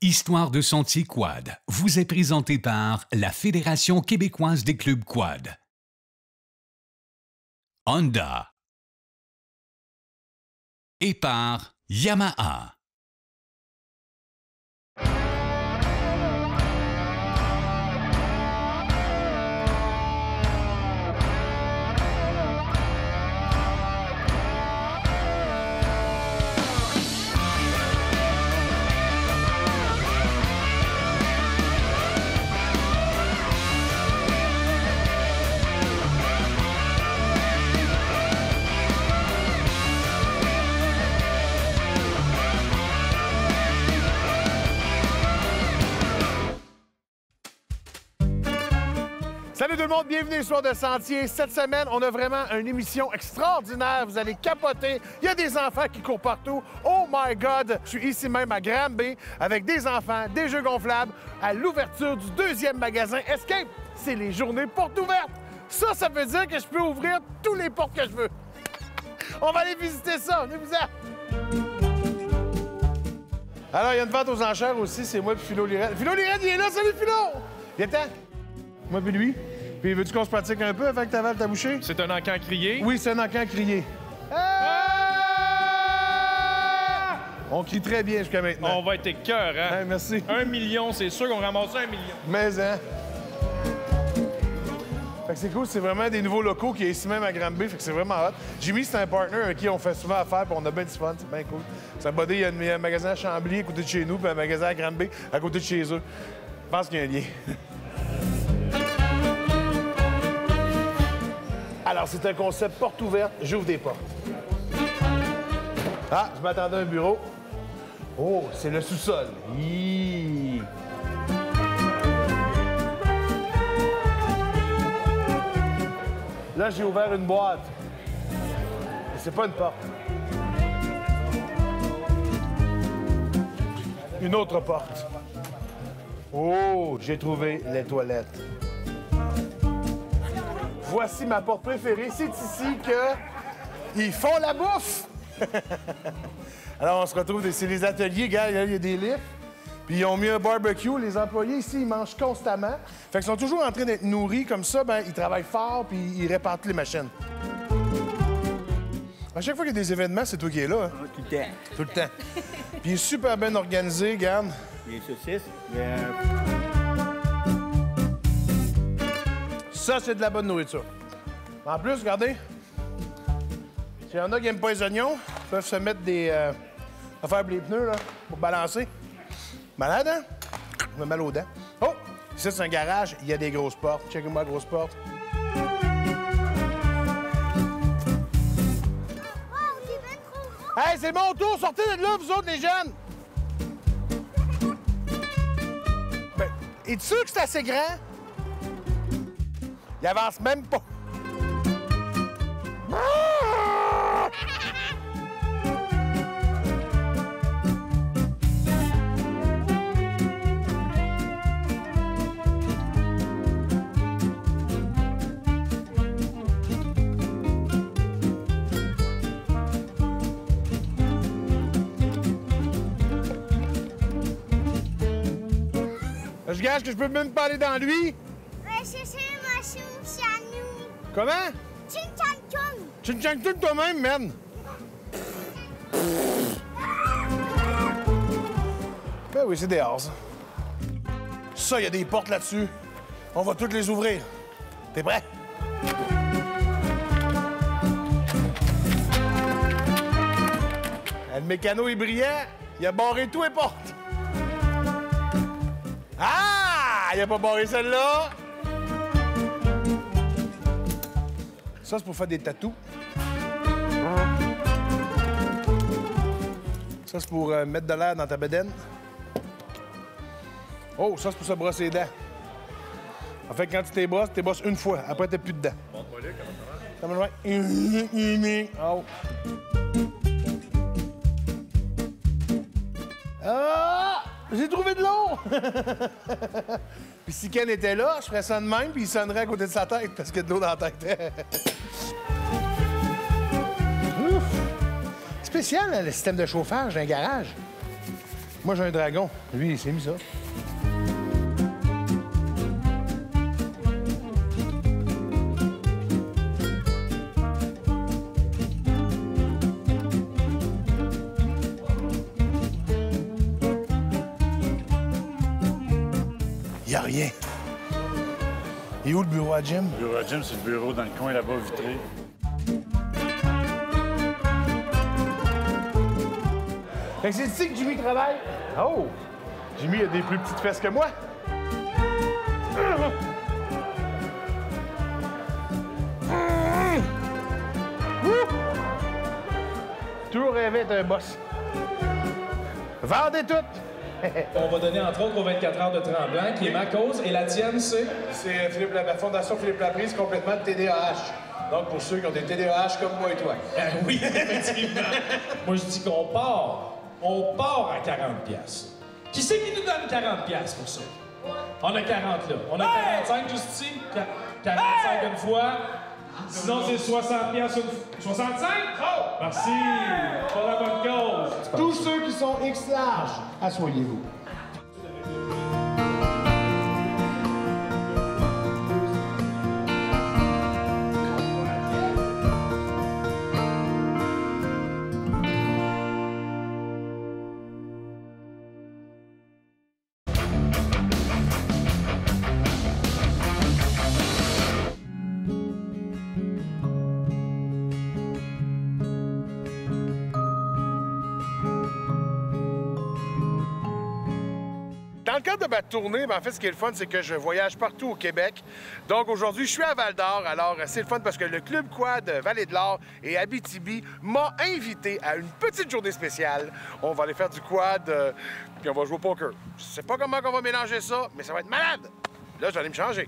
Histoire de sentier quad vous est présentée par la Fédération québécoise des clubs quad. Honda et par Yamaha. Salut tout le monde, bienvenue sur de Sentier. Cette semaine, on a vraiment une émission extraordinaire. Vous allez capoter. Il y a des enfants qui courent partout. Oh my God! Je suis ici même à Granby avec des enfants, des jeux gonflables, à l'ouverture du deuxième magasin Escape. C'est les journées portes ouvertes. Ça veut dire que je peux ouvrir tous les portes que je veux. On va aller visiter ça. Venez-vous-en. Alors, il y a une vente aux enchères aussi. C'est moi et Philo Lirette. Philo Lirette, il est là. Salut, Philo! Viens-t'en. Moi puis lui. Puis veux-tu qu'on se pratique un peu avant que t'avales ta bouchée? C'est un encan crié? Oui, c'est un encan crié. On crie très bien jusqu'à maintenant. On va être cœur, hein? Hey, merci. 1 million, c'est sûr qu'on ramasse 1 million. Mais, hein? Fait que c'est cool, c'est vraiment des nouveaux locaux qui est ici même à Granby, fait que c'est vraiment hot. Jimmy, c'est un partner avec qui on fait souvent affaire, puis on a bien du fun, c'est bien cool. Ça il y a un magasin à Chambly à côté de chez nous, puis un magasin à Granby à côté de chez eux. Je pense qu'il y a un lien. Alors, c'est un concept porte ouverte, j'ouvre des portes. Ah, je m'attendais à un bureau. Oh, c'est le sous-sol. Hi. Là, j'ai ouvert une boîte. Mais c'est pas une porte. Une autre porte. Oh, j'ai trouvé les toilettes. Voici ma porte préférée. C'est ici qu'ils font la bouffe. Alors, on se retrouve, c'est les ateliers, gars, il y a des lifts. Puis ils ont mis un barbecue. Les employés ici, ils mangent constamment. Fait qu'ils sont toujours en train d'être nourris comme ça. Ben, ils travaillent fort puis ils réparent toutes les machines. À chaque fois qu'il y a des événements, c'est toi qui es là. Hein? Tout le temps. Tout le temps. Puis il est super bien organisé, regarde. Les saucisses. Ça, c'est de la bonne nourriture. En plus, regardez, s'il y en a qui n'aiment pas les oignons, ils peuvent se mettre des affaires pour les pneus, là, pour balancer. Malade, hein? On a mal aux dents. Oh! Ici, c'est un garage, il y a des grosses portes. Checkez-moi la grosse porte. Hey, c'est mon tour! Sortez de là, vous autres, les jeunes! Ben, es-tu sûr que c'est assez grand? Il avance même pas. Je gage que je peux même pas aller dans lui. Comment? Chin-chan-chun. Chin-chan-chun toi-même, man. Ben oui, c'est dehors, ça. Ça, il y a des portes là-dessus. On va toutes les ouvrir. T'es prêt? Le mécano est brillant. Il a barré tous les portes. Ah! Il a pas barré celle-là. Ça, c'est pour faire des tatous. Ça, c'est pour mettre de l'air dans ta bedaine. Oh, ça, c'est pour se brosser les dents. En fait, quand tu t'es brosses une fois. Après, t'as plus de dents. Montre-moi-le, comment ça marche? Oh. Ah! J'ai trouvé de l'eau! Puis si Ken était là, je ferais ça de même, puis il sonnerait à côté de sa tête, parce qu'il y a de l'eau dans la tête. Ouf! Spécial, hein, le système de chauffage d'un garage. Moi, j'ai un dragon. Lui, il s'est mis ça. Il n'y a rien. Et où le bureau à Jim? Le bureau à Jim, c'est le bureau dans le coin là-bas, vitré. Fait que c'est ici que Jimmy travaille? Oh! Jimmy a des plus petites fesses que moi. Toujours rêvé d'être un boss. Vendez tout! On va donner entre autres aux 24 heures de Tremblant, qui est ma cause, et la tienne, c'est? C'est la Fondation Philippe Laprise, complètement de TDAH. Donc, pour ceux qui ont des TDAH comme moi et toi. Oui, effectivement. Moi, je dis qu'on part. On part à 40 piastres. Qui c'est qui nous donne 40 piastres pour ça? On a 40 là. On a 45 juste ici. 45 une fois. Sinon, c'est 60 piastres une fois. 65? Oh! Merci. Pour la bonne cause. Tous ceux qui sont X large, asseyez-vous. Dans le cadre de ma tournée, en fait, ce qui est le fun, c'est que je voyage partout au Québec. Donc aujourd'hui, je suis à Val-d'Or. Alors, c'est le fun parce que le Club Quad Vallée-de-l'Or et Abitibi m'a invité à une petite journée spéciale. On va aller faire du quad, puis on va jouer au poker. Je sais pas comment on va mélanger ça, mais ça va être malade! Là, je vais aller me changer.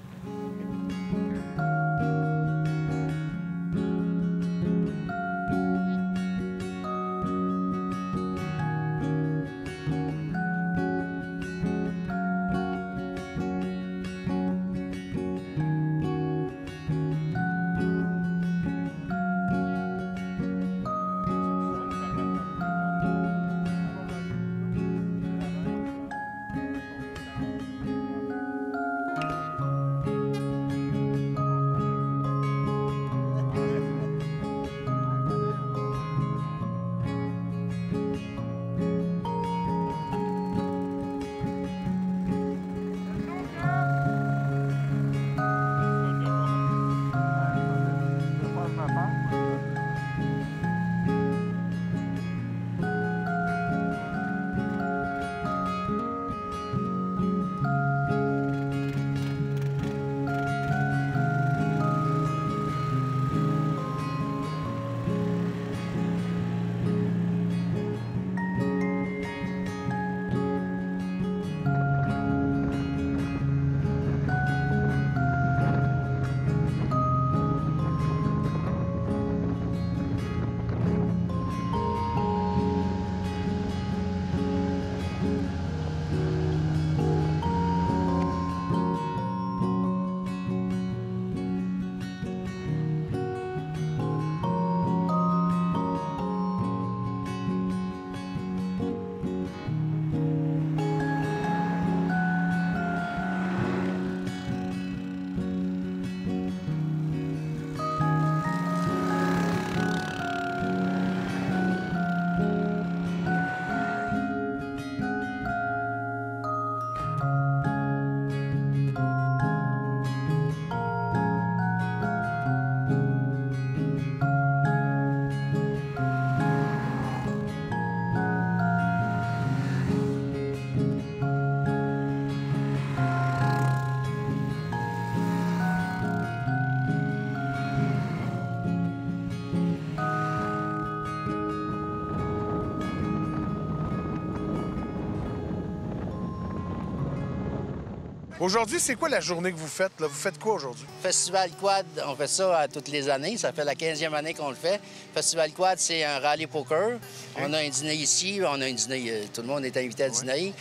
Aujourd'hui, c'est quoi la journée que vous faites? Là? Vous faites quoi aujourd'hui? Festival Quad, on fait ça toutes les années. Ça fait la 15e année qu'on le fait. Festival Quad, c'est un rallye poker. Okay. On a un dîner ici, on a un dîner... Tout le monde est invité à dîner.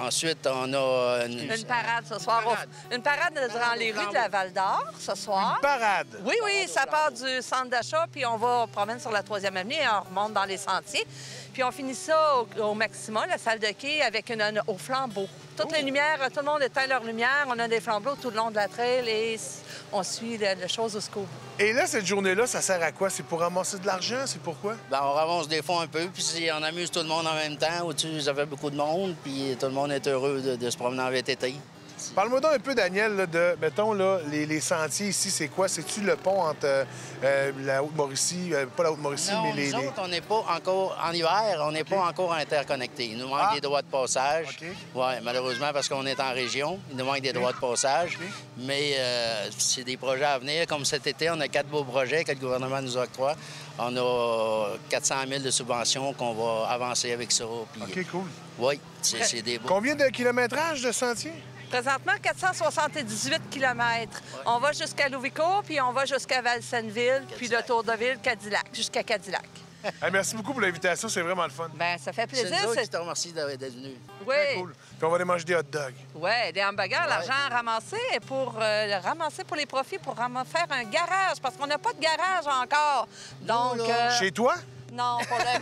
Ensuite, on a... Une parade ce soir. Une parade dans les rues de la Val-d'Or ce soir. Une parade? Oui, oui, ça part du centre d'achat, puis on va promène sur la 3e avenue et on remonte dans les sentiers. Puis on finit ça au Maxima, la salle de quai, avec au flambeau. Toutes les lumières, tout le monde éteint leurs lumières. On a des flambeaux tout le long de la trail et on suit la chose jusqu'au bout. Et là, cette journée-là, ça sert à quoi? C'est pour ramasser de l'argent? C'est pourquoi? Ben, on ramasse des fonds un peu, puis on amuse tout le monde en même temps. Au-dessus, ça fait beaucoup de monde, puis tout le monde est heureux de se promener en VTT. Parle-moi donc un peu, Daniel, là, de, mettons, là, les sentiers ici, c'est quoi? C'est-tu le pont entre la Haute-Mauricie, pas la Haute-Mauricie, Non, mais les... nous autres, on n'est pas encore, en hiver, on n'est pas encore interconnectés. Il nous manque des droits de passage. OK. Oui, malheureusement, parce qu'on est en région, il nous manque des droits de passage. Mais c'est des projets à venir. Comme cet été, on a 4 beaux projets que le gouvernement nous octroie. On a 400 000 de subventions qu'on va avancer avec ça. Puis, OK, cool. oui, c'est des beaux... Combien de kilométrage de sentiers? Présentement, 478 km. On va jusqu'à Louvicourt, puis on va jusqu'à Val-Sainte-Ville, puis le tour de ville Cadillac, jusqu'à Cadillac. Hey, merci beaucoup pour l'invitation, c'est vraiment le fun. Bien, ça fait C'est plaisir. nous qui te remercie d'être venu. Oui. Très cool. Puis on va aller manger des hot dogs. Oui, des hamburgers, l'argent ramassé est pour ramasser pour les profits, pour faire un garage, parce qu'on n'a pas de garage encore. Donc. Chez toi? Non, pas le...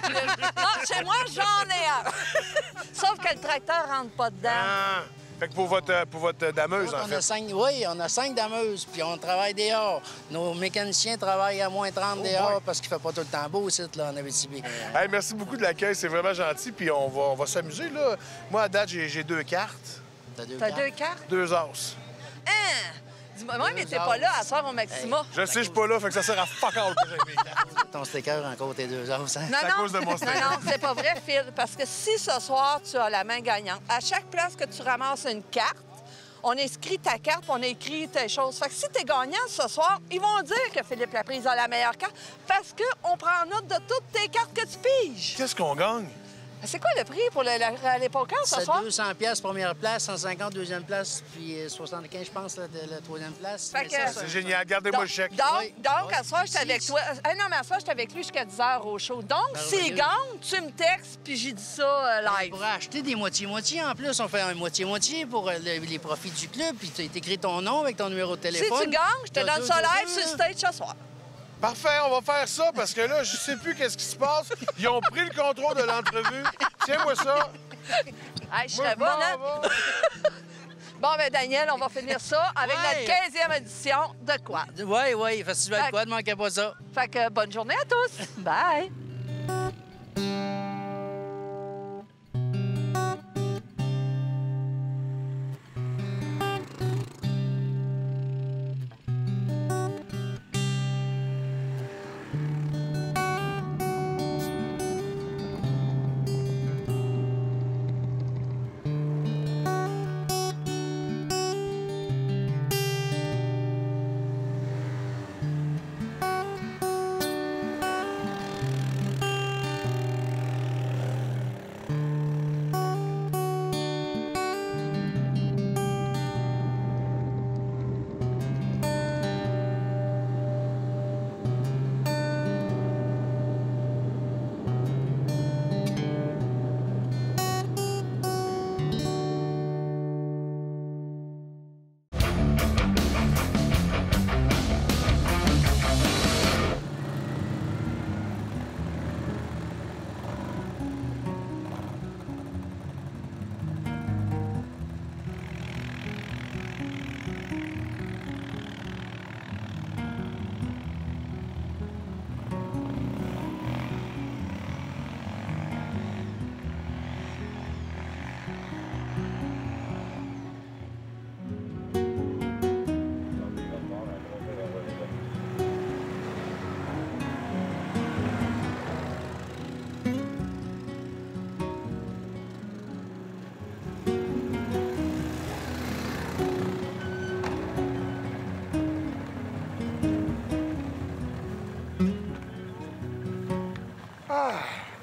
Non, chez moi, j'en ai un. Sauf que le tracteur rentre pas dedans. Ah! Fait que pour votre dameuse, en fait. Oui, on a 5 dameuses, puis on travaille dehors. Nos mécaniciens travaillent à moins 30 dehors parce qu'il fait pas tout le temps beau, ici, là, en Abitibi. Hey, merci beaucoup de l'accueil, c'est vraiment gentil. Puis on va s'amuser, là. Moi, à date, j'ai 2 cartes. T'as 2 T'as 2 cartes? 2 as. Hein? Dis-moi, mais t'es pas là à soir au Maxima. Je sais, je suis pas là, fait que ça sert à fuck all que j'ai mes cartes. Ton sticker encore tes 2 os, hein? Non, à cause de mon sticker. non, c'est pas vrai, Phil. Parce que si ce soir, tu as la main gagnante, à chaque place que tu ramasses une carte, on inscrit ta carte, on écrit tes choses. Fait que si t'es gagnant ce soir, ils vont dire que Philippe Laprise a la meilleure carte parce qu'on prend note de toutes tes cartes que tu piges. Qu'est-ce qu'on gagne? C'est quoi le prix pour le rallye poker ce C'est soir? 200 pièces première place, 150 deuxième place, puis 75, je pense, là, de la troisième place. Fait que- C'est génial, gardez-moi le chèque. Donc, à soir, j'étais Si- avec toi. Non, mais à soir, j'étais avec lui jusqu'à 10 h au show. Donc, Merveilleux. s'il gagne, tu me textes, puis j'ai dit ça On live. pourrait acheter des moitiés-moitiés en plus. On fait un moitié-moitié pour les profits du club, puis tu écris ton nom avec ton numéro de Si téléphone. tu gagnes, je te donne ça live sur le stage ce soir. Parfait, on va faire ça parce que là, je sais plus qu'est-ce qui se passe. Ils ont pris le contrôle de l'entrevue. Tiens-moi ça. Hey, je Moi, serais je bonne, m'en hein? vais. Bon, ben Daniel, on va finir ça avec Ouais. notre 15e édition de quoi? Oui, Festival Fait- Quad, ne manquez pas ça. Fait que bonne journée à tous. Bye.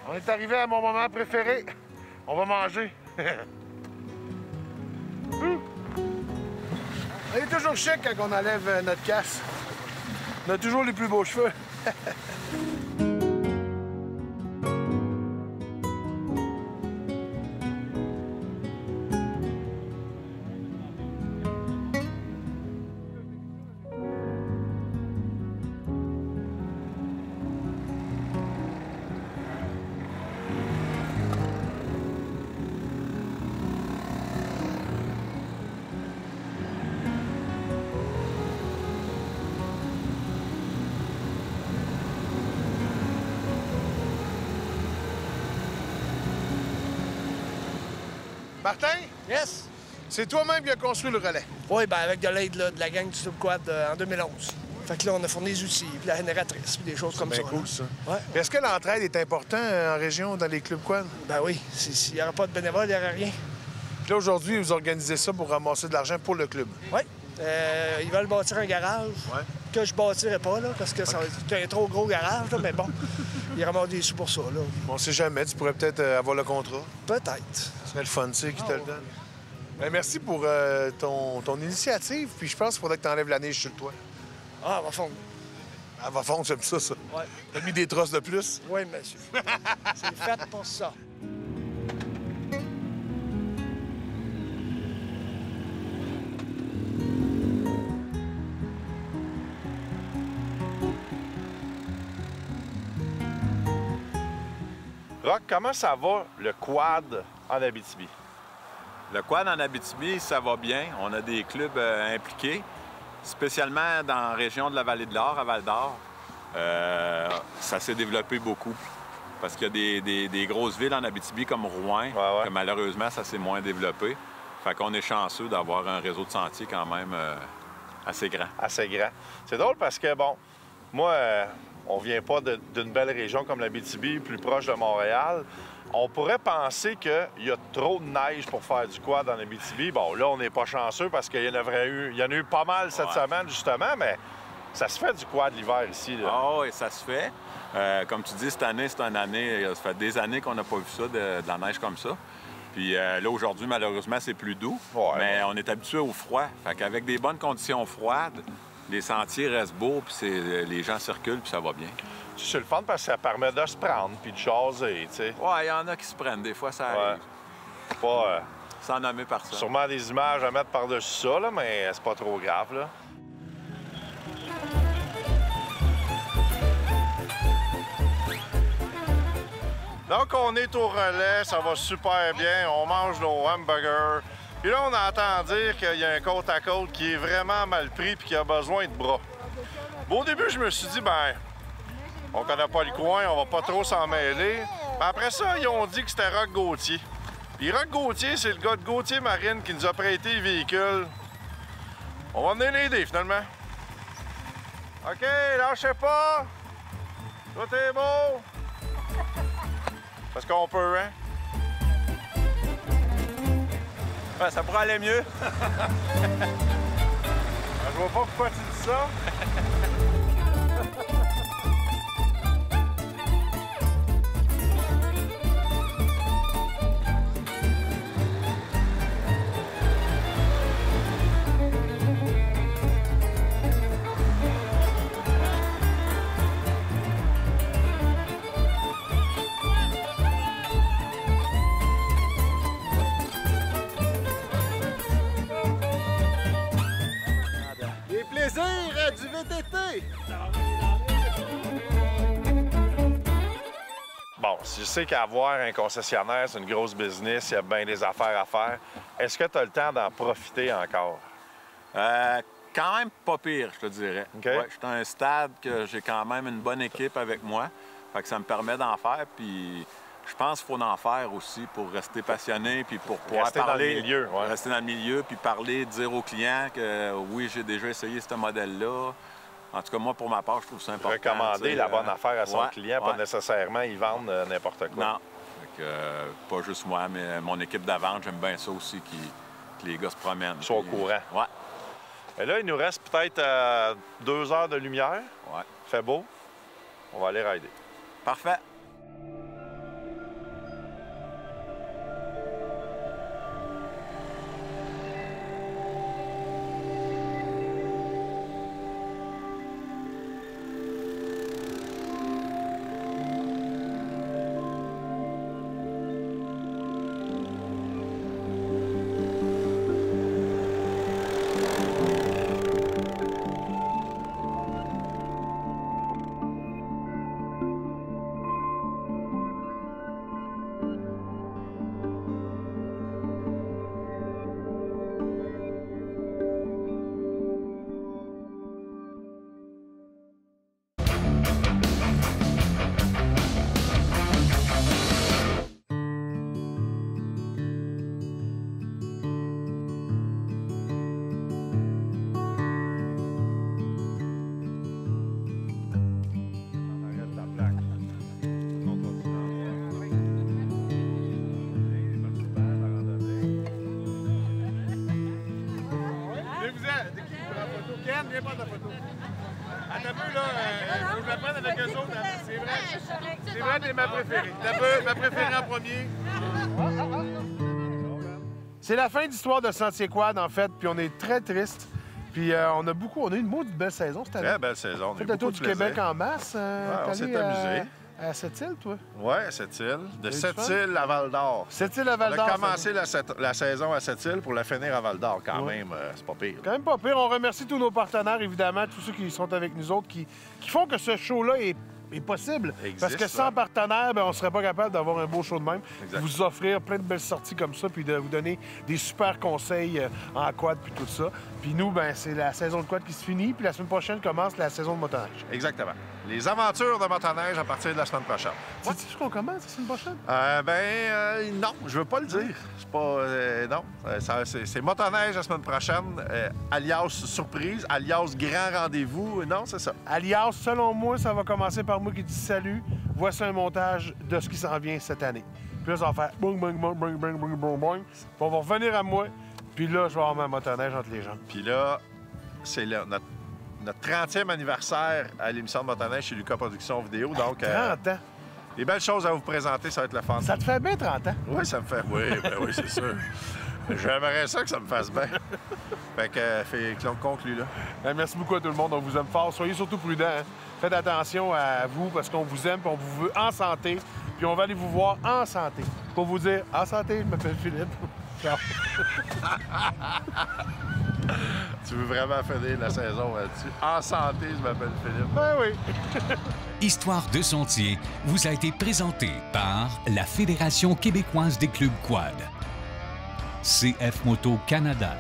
On est arrivé à mon moment préféré. On va manger. On est toujours chic quand on enlève notre casse. On a toujours les plus beaux cheveux. Martin, Yes? c'est toi-même qui as construit le relais. Oui, ben avec de l'aide là, de la gang du Subquad en 2011. Fait que là, on a fourni des outils, puis la génératrice, puis des choses comme C'est ça. bien cool, là. ça. Ouais. Est-ce que l'entraide est importante en région, dans les clubs quad? Ben oui, s'il n'y aurait pas de bénévoles, il n'y aurait rien. Puis là, aujourd'hui, vous organisez ça pour ramasser de l'argent pour le club. Oui. Ils veulent bâtir un garage que je bâtirais pas, là, parce que c'est un trop gros garage, là, mais bon, ils ramassent des sous pour ça, là. On sait jamais, tu pourrais peut-être avoir le contrat. Peut-être. Ce serait le fun, tu sais, qui te le donne. Ben, merci pour ton initiative, puis je pense qu'il faudrait que tu enlèves la neige sur le toit. Ah, elle va fondre. Elle va fondre, j'aime ça. Ouais. T'as mis des trosses de plus? Oui, monsieur. C'est fait pour ça. Rock, comment ça va, le quad en Abitibi? Le quad en Abitibi, ça va bien. On a des clubs impliqués, spécialement dans la région de la Vallée de l'Or, à Val-d'Or. Ça s'est développé beaucoup parce qu'il y a des grosses villes en Abitibi comme Rouen, que malheureusement, ça s'est moins développé. Fait qu'on est chanceux d'avoir un réseau de sentiers quand même assez grand. Assez grand. C'est drôle parce que, bon, moi, on vient pas d'une belle région comme l'Abitibi, plus proche de Montréal. On pourrait penser qu'il y a trop de neige pour faire du quad en Abitibi. Bon, là, on n'est pas chanceux parce qu'il y en a eu pas mal cette semaine, justement, mais ça se fait du quad l'hiver ici. Ah oui, ça se fait. Comme tu dis, cette année, c'est une année... Ça fait des années qu'on n'a pas vu ça, de la neige comme ça. Puis là, aujourd'hui, malheureusement, c'est plus doux. Mais on est habitué au froid. Fait qu'avec des bonnes conditions froides, les sentiers restent beaux, puis les gens circulent, puis ça va bien. C'est le fun parce que ça permet de se prendre puis de jaser, tu sais. Ouais, il y en a qui se prennent. Des fois, ça arrive. Pas... sans nommer personne. Sûrement des images à mettre par-dessus ça, là, mais c'est pas trop grave, là. Donc, on est au relais, ça va super bien. On mange nos hamburgers. Puis là, on entend dire qu'il y a un côte à côte qui est vraiment mal pris puis qui a besoin de bras. Bon, au début, je me suis dit, ben, on connaît pas le coin, on va pas trop s'en mêler. Mais après ça, ils ont dit que c'était Rock Gauthier. Puis Rock Gauthier, c'est le gars de Gauthier Marine qui nous a prêté le véhicule. On va venir l'aider, finalement. OK, lâchez pas! Tout est beau! Parce qu'on peut, hein? Ouais, ça pourrait aller mieux. Je vois pas pourquoi tu dis ça. Du VTT! Bon, je sais qu'avoir un concessionnaire, c'est une grosse business, il y a bien des affaires à faire. Est-ce que tu as le temps d'en profiter encore? Quand même pas pire, je te dirais. Okay. Ouais, je suis à un stade que j'ai quand même une bonne équipe avec moi. Fait que ça me permet d'en faire, puis je pense qu'il faut en faire aussi pour rester passionné, puis pour pouvoir rester parler, dans le milieu, rester dans le milieu, puis parler, dire aux clients que oui, j'ai déjà essayé ce modèle-là. En tout cas, moi, pour ma part, je trouve ça important. Recommander la bonne affaire à son client, pas nécessairement y vendre n'importe quoi. Non. Fait que, pas juste moi, mais mon équipe d'avant, j'aime bien ça aussi, que les gars se promènent. Ils sont au courant. Ouais. Et là, il nous reste peut-être 2 heures de lumière. Ouais. Fait beau. On va aller rider. Parfait. viens prendre la photo. Attends un peu, là, faut que je la prenne avec eux autres. C'est vrai, t'es ma préférée. Ma préférée en premier. C'est la fin d'Histoire de Sentier Quad, en fait, puis on est très triste. Puis on a eu une maudite belle saison cette année. Très belle saison. Tu as fait le tour du Québec en masse. On s'est amusé. À Sept-Îles, toi? Oui, à Sept-Îles. De Sept-Îles à Val-d'Or. Sept-Îles à Val-d'Or. On a commencé la saison à Sept-Îles pour la finir à Val-d'Or. Quand même, c'est pas pire. Quand même pas pire. On remercie tous nos partenaires, évidemment, tous ceux qui sont avec nous autres, qui font que ce show-là est possible. Parce que sans partenaires, on ne serait pas capable d'avoir un beau show de même. Exact. Vous offrir plein de belles sorties comme ça, puis de vous donner des super conseils en quad, puis tout ça. Puis nous, c'est la saison de quad qui se finit, puis la semaine prochaine commence la saison de motoneige. Exactement. Les aventures de motoneige à partir de la semaine prochaine. Sais-tu ce qu'on commence la semaine prochaine? Non, je veux pas le dire. C'est pas... non. C'est motoneige la semaine prochaine, alias surprise, alias grand rendez-vous. Non, c'est ça. Alias, selon moi, ça va commencer par moi qui dis salut. Voici un montage de ce qui s'en vient cette année. Puis là, ça va faire boing, boing, boing, boing, boing, boing, boing, boing. Puis on va revenir à moi. Puis là, je vais avoir ma motoneige entre les jambes. Puis là, c'est notre 30e anniversaire à l'émission de motoneige chez Lucas Productions Vidéo. Donc, 30 ans. Des belles choses à vous présenter, ça va être le fun. Ça te fait bien 30 ans? Oui, ça me fait. Oui, oui, c'est sûr. J'aimerais ça que ça me fasse bien. Fait que, conclut là. Merci beaucoup à tout le monde. On vous aime fort. Soyez surtout prudents. Hein? Faites attention à vous parce qu'on vous aime et on vous veut en santé. Puis on va aller vous voir en santé. Pour vous dire, en santé, je m'appelle Philippe. Ciao. Tu veux vraiment finir la saison là-dessus? En santé, je m'appelle Philippe. Ben oui. Histoire de Sentier vous a été présentée par la Fédération québécoise des clubs quad, CF Moto Canada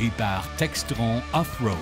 et par Textron Off-Road.